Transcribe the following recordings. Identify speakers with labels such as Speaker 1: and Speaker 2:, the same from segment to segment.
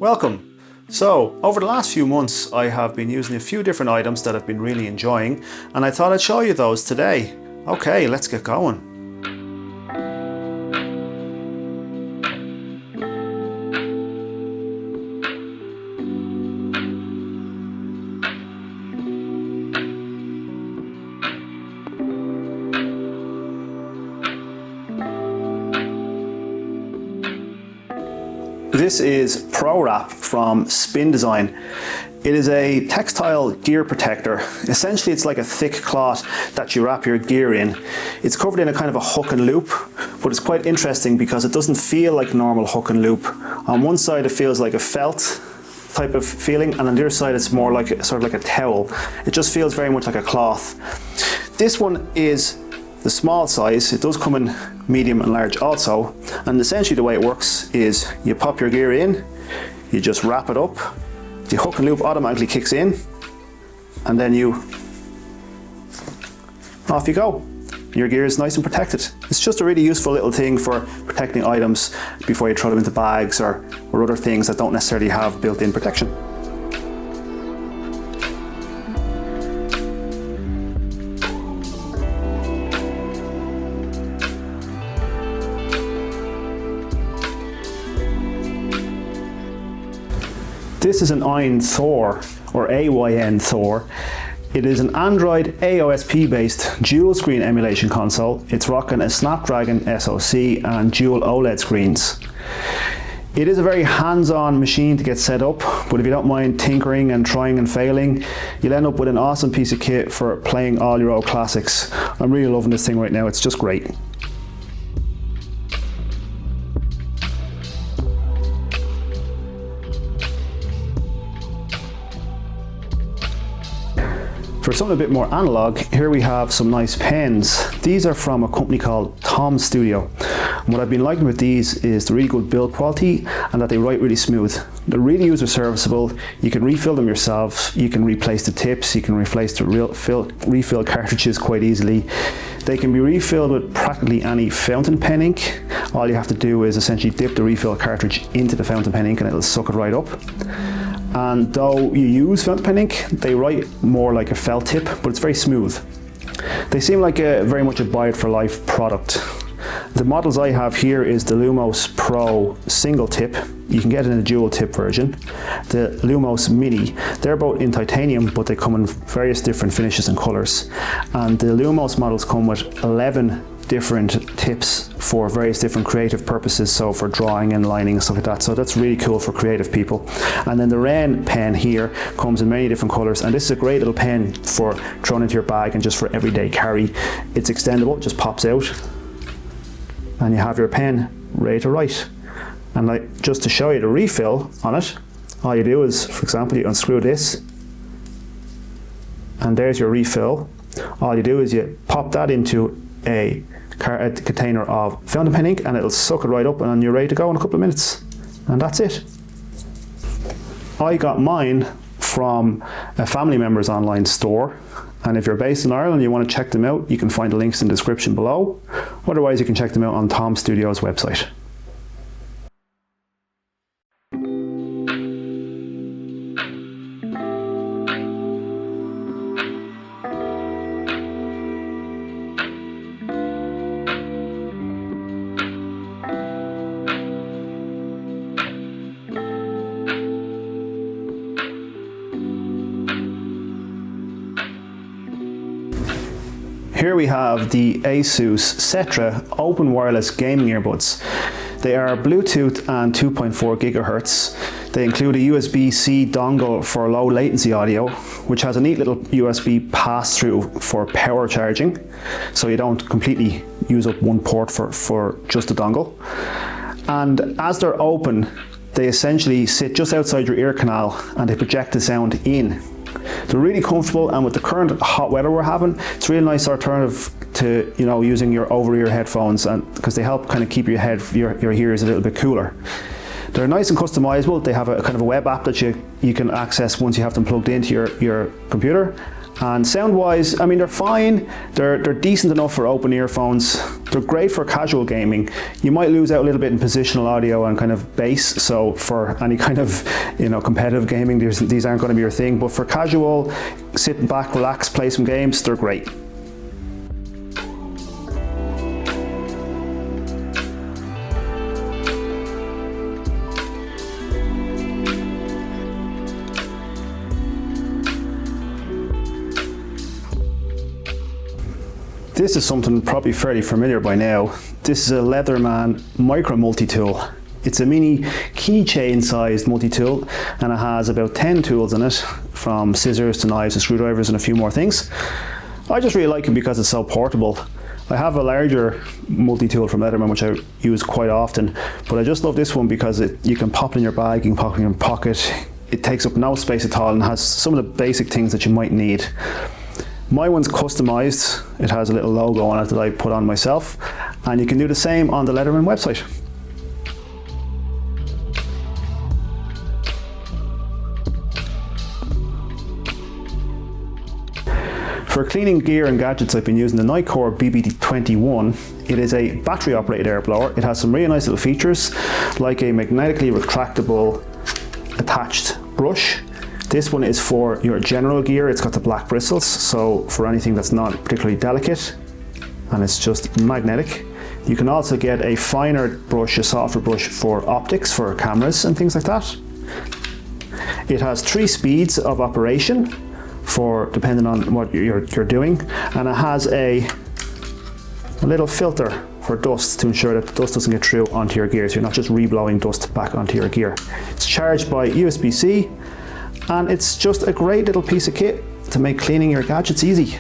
Speaker 1: Welcome. So, over the last few months I have been using a few different items that I've been really enjoying, and I thought I'd show you those today. Okay, let's get going. This is ProWrapp from SPINN.DESIGN. It is a textile gear protector. Essentially it's like a thick cloth that you wrap your gear in. It's covered in a kind of a hook and loop, but it's quite interesting because it doesn't feel like normal hook and loop. On one side it feels like a felt type of feeling, and on the other side it's more like sort of like a towel. It just feels very much like a cloth. This one is the small size. It does come in medium and large also, and essentially the way it works is you pop your gear in, you just wrap it up, the hook and loop automatically kicks in, and then off you go. Your gear is nice and protected. It's just a really useful little thing for protecting items before you throw them into bags or other things that don't necessarily have built-in protection. This is an AYN Thor, or AYN Thor. It is an Android AOSP based dual screen emulation console. It's rocking a Snapdragon SoC and dual OLED screens. It is a very hands-on machine to get set up, but if you don't mind tinkering and trying and failing, you'll end up with an awesome piece of kit for playing all your old classics. I'm really loving this thing right now, it's just great. For something a bit more analog, here we have some nice pens. These are from a company called Tom Studio. And what I've been liking with these is the really good build quality and that they write really smooth. They're really user serviceable. You can refill them yourself. You can replace the tips. You can replace the refill cartridges quite easily. They can be refilled with practically any fountain pen ink. All you have to do is essentially dip the refill cartridge into the fountain pen ink and it'll suck it right up. And though you use fountain pen ink, they write more like a felt tip, but it's very smooth. They seem like very much a buy it for life product. The models I have here is the Lumos Pro single tip. You can get it in a dual tip version. The Lumos Mini, they're both in titanium, but they come in various different finishes and colors. And the Lumos models come with 11 different tips for various different creative purposes, so for drawing and lining and stuff like that, so that's really cool for creative people. And then the Wren pen here comes in many different colors, and this is a great little pen for throwing into your bag and just for everyday carry. It's extendable, it just pops out and you have your pen ready to write. And like, just to show you the refill on it, all you do is, for example, you unscrew this and there's your refill. All you do is you pop that into a container of fountain pen ink and it'll suck it right up and you're ready to go in a couple of minutes. And that's it. I got mine from a family member's online store, and if you're based in Ireland and you want to check them out, you can find the links in the description below. Otherwise you can check them out on Tom Studio's website. Here we have the ASUS Cetra open wireless gaming earbuds. They are Bluetooth and 2.4 gigahertz. They include a USB-C dongle for low latency audio, which has a neat little USB pass-through for power charging, so you don't completely use up one port for just the dongle. And as they're open, they essentially sit just outside your ear canal and they project the sound in. They're really comfortable, and with the current hot weather we're having, it's a really nice alternative to using your over-ear headphones, and because they help kind of keep your ears a little bit cooler. They're nice and customizable. They have a kind of a web app that you can access once you have them plugged into your computer, And sound-wise, I mean, they're fine. They're decent enough for open earphones. They're great for casual gaming. You might lose out a little bit in positional audio and kind of bass. So for any kind of, you know, competitive gaming, these aren't going to be your thing. But for casual, sit back, relax, play some games, they're great. This is something probably fairly familiar by now. This is a Leatherman Micra multi-tool. It's a mini keychain sized multi-tool, and it has about 10 tools in it, from scissors to knives to screwdrivers and a few more things. I just really like it because it's so portable. I have a larger multi-tool from Leatherman which I use quite often, but I just love this one because you can pop it in your bag, you can pop it in your pocket. It takes up no space at all and has some of the basic things that you might need. My one's customized. It has a little logo on it that I put on myself, and you can do the same on the Leatherman website. For cleaning gear and gadgets, I've been using the Nitecore BBD21. It is a battery operated air blower. It has some really nice little features, like a magnetically retractable attached brush. This one is for your general gear. It's got the black bristles, so for anything that's not particularly delicate, and it's just magnetic. You can also get a finer brush, a softer brush for optics, for cameras and things like that. It has 3 speeds of operation for depending on what you're doing, and it has a little filter for dust to ensure that the dust doesn't get through onto your gear, so you're not just reblowing dust back onto your gear. It's charged by USB-C, and it's just a great little piece of kit to make cleaning your gadgets easy.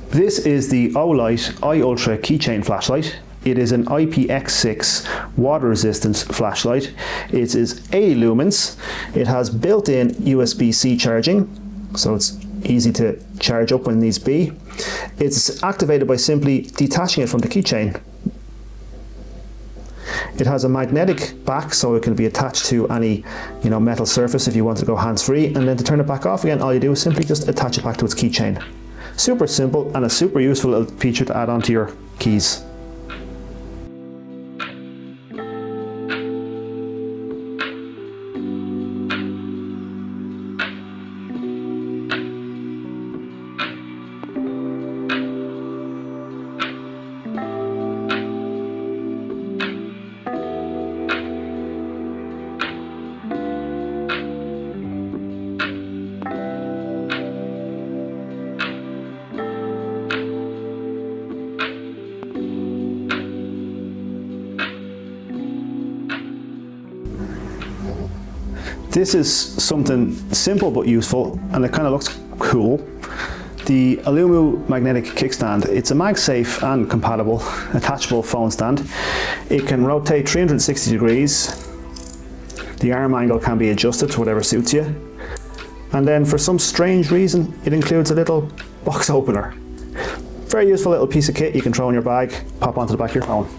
Speaker 1: This is the Olight iUltra Keychain Flashlight. It is an IPX6 water resistant flashlight. It is 80 lumens. It has built-in USB-C charging, so it's easy to charge up when needs be. It's activated by simply detaching it from the keychain. It has a magnetic back, so it can be attached to any, metal surface if you want to go hands-free, and then to turn it back off again, all you do is simply just attach it back to its keychain. Super simple and a super useful little feature to add onto your keys. This is something simple but useful, and it kind of looks cool. The AULUMU magnetic kickstand. It's a MagSafe and compatible attachable phone stand. It can rotate 360 degrees. The arm angle can be adjusted to whatever suits you. And then for some strange reason, it includes a little box opener. Very useful little piece of kit you can throw in your bag, pop onto the back of your phone.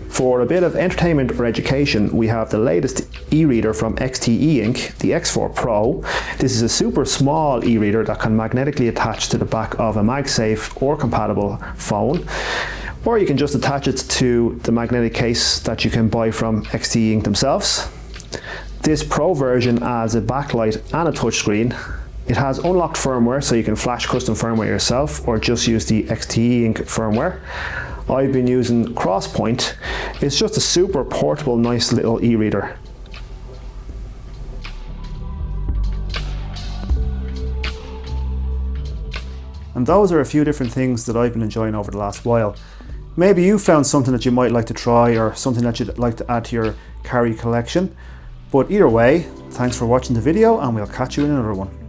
Speaker 1: For a bit of entertainment or education, we have the latest e-reader from Xteink, the X4 Pro. This is a super small e-reader that can magnetically attach to the back of a MagSafe or compatible phone, or you can just attach it to the magnetic case that you can buy from Xteink themselves. This Pro version adds a backlight and a touchscreen. It has unlocked firmware, so you can flash custom firmware yourself or just use the Xteink firmware. I've been using Crosspoint. It's just a super portable, nice little e-reader. And those are a few different things that I've been enjoying over the last while. maybe you found something that you might like to try or something that you'd like to add to your carry collection. But either way, thanks for watching the video and we'll catch you in another one.